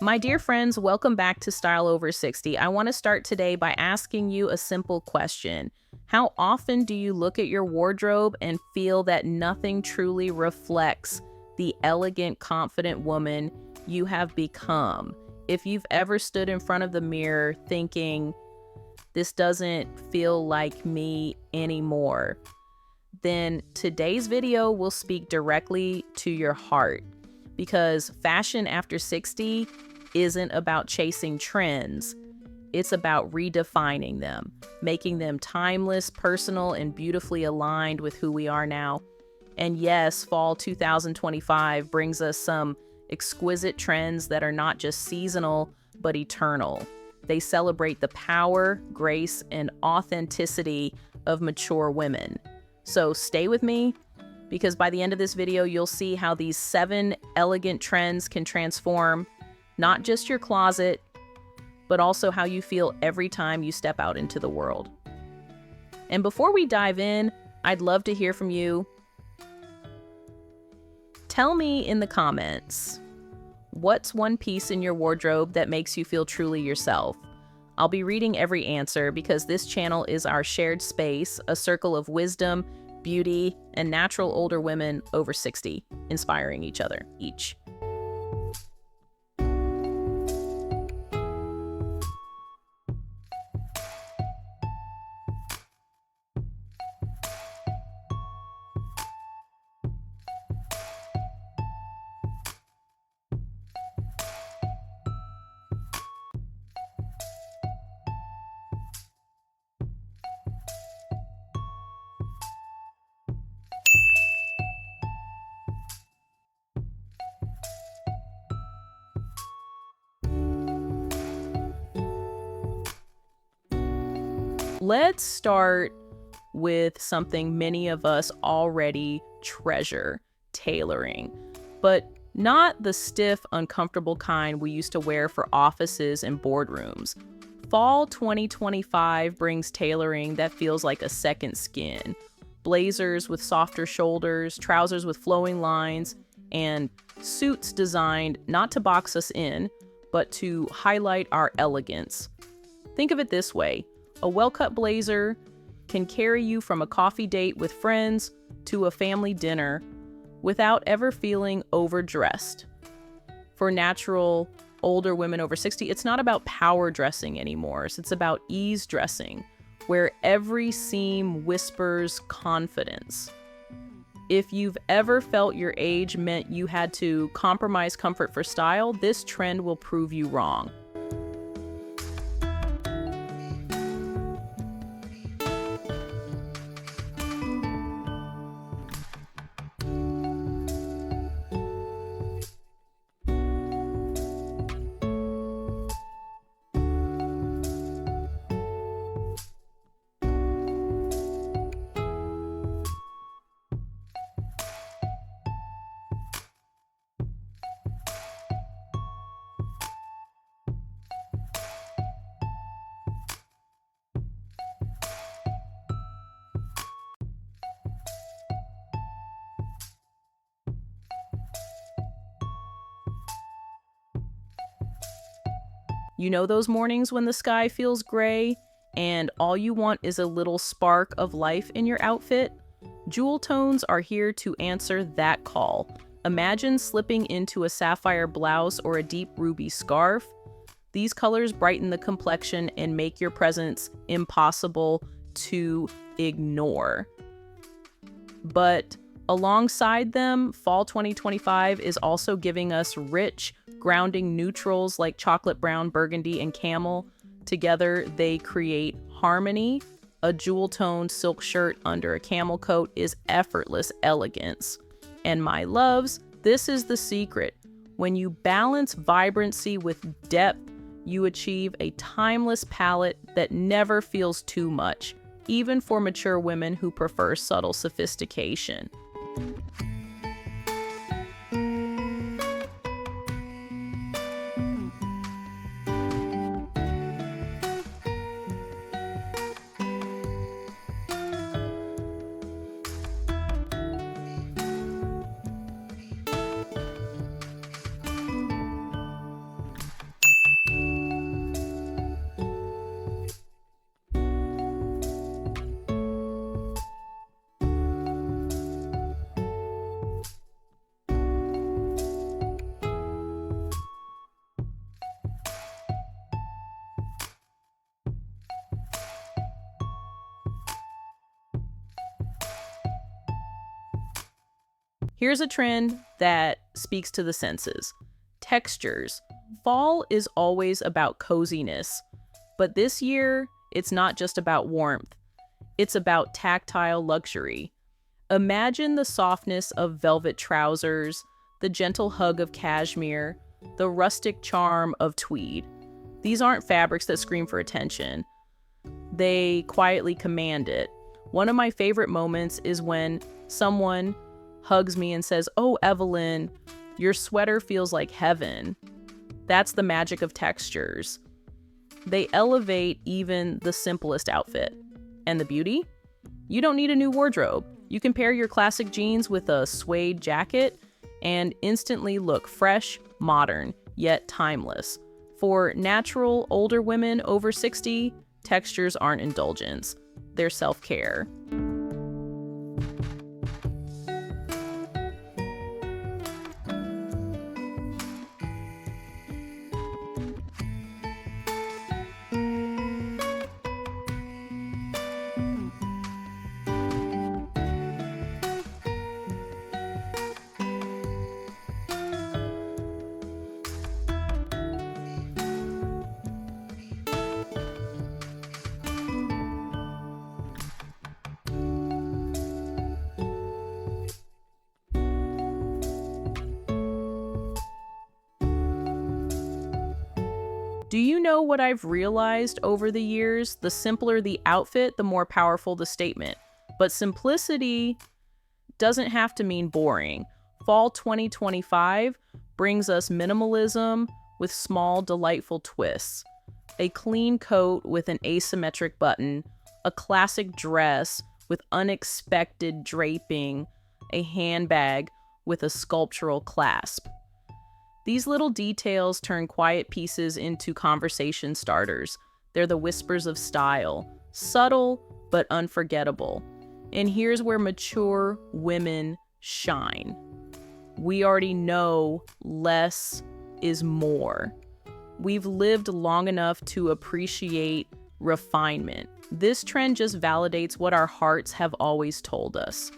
My dear friends, welcome back to Style Over 60. I want to start today by asking you a simple question. How often do you look at your wardrobe and feel that nothing truly reflects the elegant, confident woman you have become? If you've ever stood in front of the mirror thinking, this doesn't feel like me anymore, then today's video will speak directly to your heart. Because fashion after 60 isn't about chasing trends. It's about redefining them, making them timeless, personal, and beautifully aligned with who we are now. And yes, fall 2025 brings us some exquisite trends that are not just seasonal, but eternal. They celebrate the power, grace, and authenticity of mature women. So stay with me, because by the end of this video, you'll see how these 7 elegant trends can transform not just your closet, but also how you feel every time you step out into the world. And before we dive in, I'd love to hear from you. Tell me in the comments, what's one piece in your wardrobe that makes you feel truly yourself? I'll be reading every answer because this channel is our shared space, a circle of wisdom, beauty, and natural older women over 60, inspiring each other each. Let's start with something many of us already treasure, tailoring, but not the stiff, uncomfortable kind we used to wear for offices and boardrooms. Fall 2025 brings tailoring that feels like a second skin. Blazers with softer shoulders, trousers with flowing lines, and suits designed not to box us in, but to highlight our elegance. Think of it this way. A well-cut blazer can carry you from a coffee date with friends to a family dinner without ever feeling overdressed. For natural older women over 60, it's not about power dressing anymore. It's about ease dressing, where every seam whispers confidence. If you've ever felt your age meant you had to compromise comfort for style, this trend will prove you wrong. You know those mornings when the sky feels gray and all you want is a little spark of life in your outfit? Jewel tones are here to answer that call. Imagine slipping into a sapphire blouse or a deep ruby scarf. These colors brighten the complexion and make your presence impossible to ignore. But alongside them, fall 2025 is also giving us rich, grounding neutrals like chocolate brown, burgundy, and camel. Together, they create harmony. A jewel-toned silk shirt under a camel coat is effortless elegance. And my loves, this is the secret. When you balance vibrancy with depth, you achieve a timeless palette that never feels too much, even for mature women who prefer subtle sophistication. Here's a trend that speaks to the senses. Textures. Fall is always about coziness, but this year, it's not just about warmth. It's about tactile luxury. Imagine the softness of velvet trousers, the gentle hug of cashmere, the rustic charm of tweed. These aren't fabrics that scream for attention. They quietly command it. One of my favorite moments is when someone hugs me and says, "Oh, Evelyn, your sweater feels like heaven." That's the magic of textures. They elevate even the simplest outfit. And the beauty? You don't need a new wardrobe. You can pair your classic jeans with a suede jacket and instantly look fresh, modern, yet timeless. For natural older women over 60, textures aren't indulgence. They're self-care. Do you know what I've realized over the years? The simpler the outfit, the more powerful the statement. But simplicity doesn't have to mean boring. Fall 2025 brings us minimalism with small, delightful twists. A clean coat with an asymmetric button, a classic dress with unexpected draping, a handbag with a sculptural clasp. These little details turn quiet pieces into conversation starters. They're the whispers of style, subtle but unforgettable. And here's where mature women shine. We already know less is more. We've lived long enough to appreciate refinement. This trend just validates what our hearts have always told us.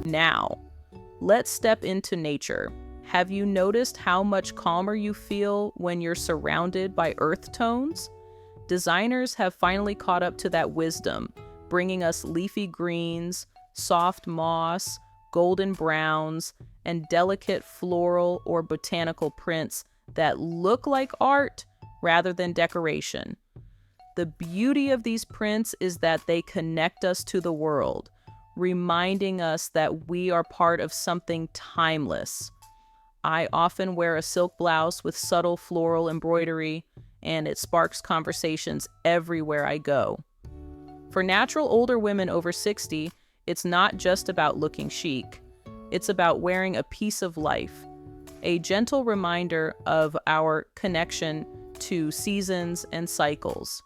Now, let's step into nature. Have you noticed how much calmer you feel when you're surrounded by earth tones? Designers have finally caught up to that wisdom, bringing us leafy greens, soft moss, golden browns, and delicate floral or botanical prints that look like art rather than decoration. The beauty of these prints is that they connect us to the world, reminding us that we are part of something timeless. I often wear a silk blouse with subtle floral embroidery, and it sparks conversations everywhere I go. For natural older women over 60, it's not just about looking chic. It's about wearing a piece of life, a gentle reminder of our connection to seasons and cycles.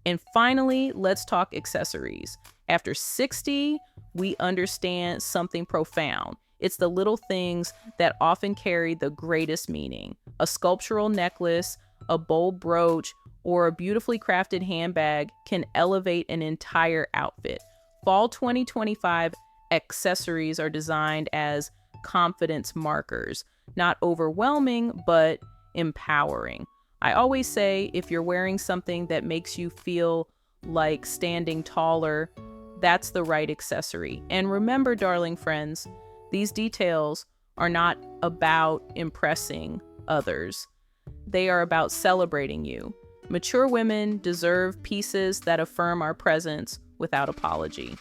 And finally, let's talk accessories. After 60, we understand something profound. It's the little things that often carry the greatest meaning. A sculptural necklace, a bold brooch, or a beautifully crafted handbag can elevate an entire outfit. Fall 2025 accessories are designed as confidence markers, not overwhelming, but empowering. I always say if you're wearing something that makes you feel like standing taller, that's the right accessory. And remember, darling friends, these details are not about impressing others. They are about celebrating you. Mature women deserve pieces that affirm our presence without apology.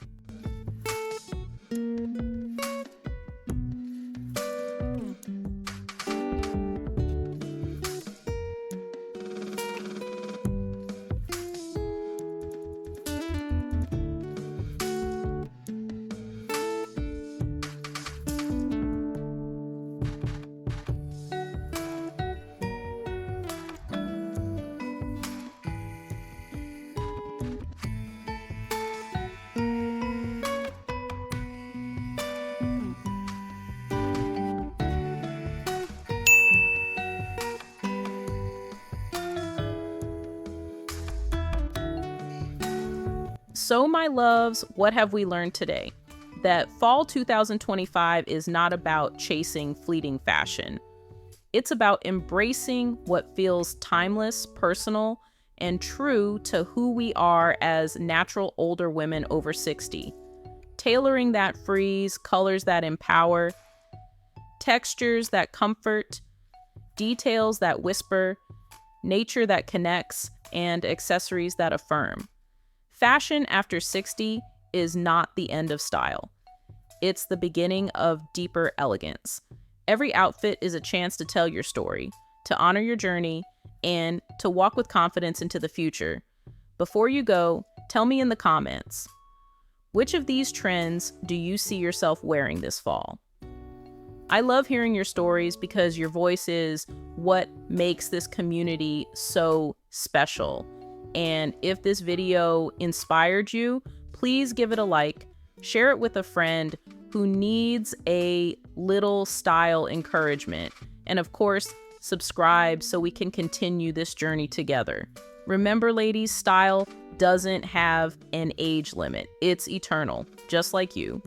So, my loves, what have we learned today? That fall 2025 is not about chasing fleeting fashion. It's about embracing what feels timeless, personal, and true to who we are as natural older women over 60. Tailoring that frees, colors that empower, textures that comfort, details that whisper, nature that connects, and accessories that affirm. Fashion after 60 is not the end of style. It's the beginning of deeper elegance. Every outfit is a chance to tell your story, to honor your journey, and to walk with confidence into the future. Before you go, tell me in the comments, which of these trends do you see yourself wearing this fall? I love hearing your stories because your voice is what makes this community so special. And if this video inspired you, please give it a like, share it with a friend who needs a little style encouragement, and of course, subscribe so we can continue this journey together. Remember, ladies, style doesn't have an age limit. It's eternal, just like you.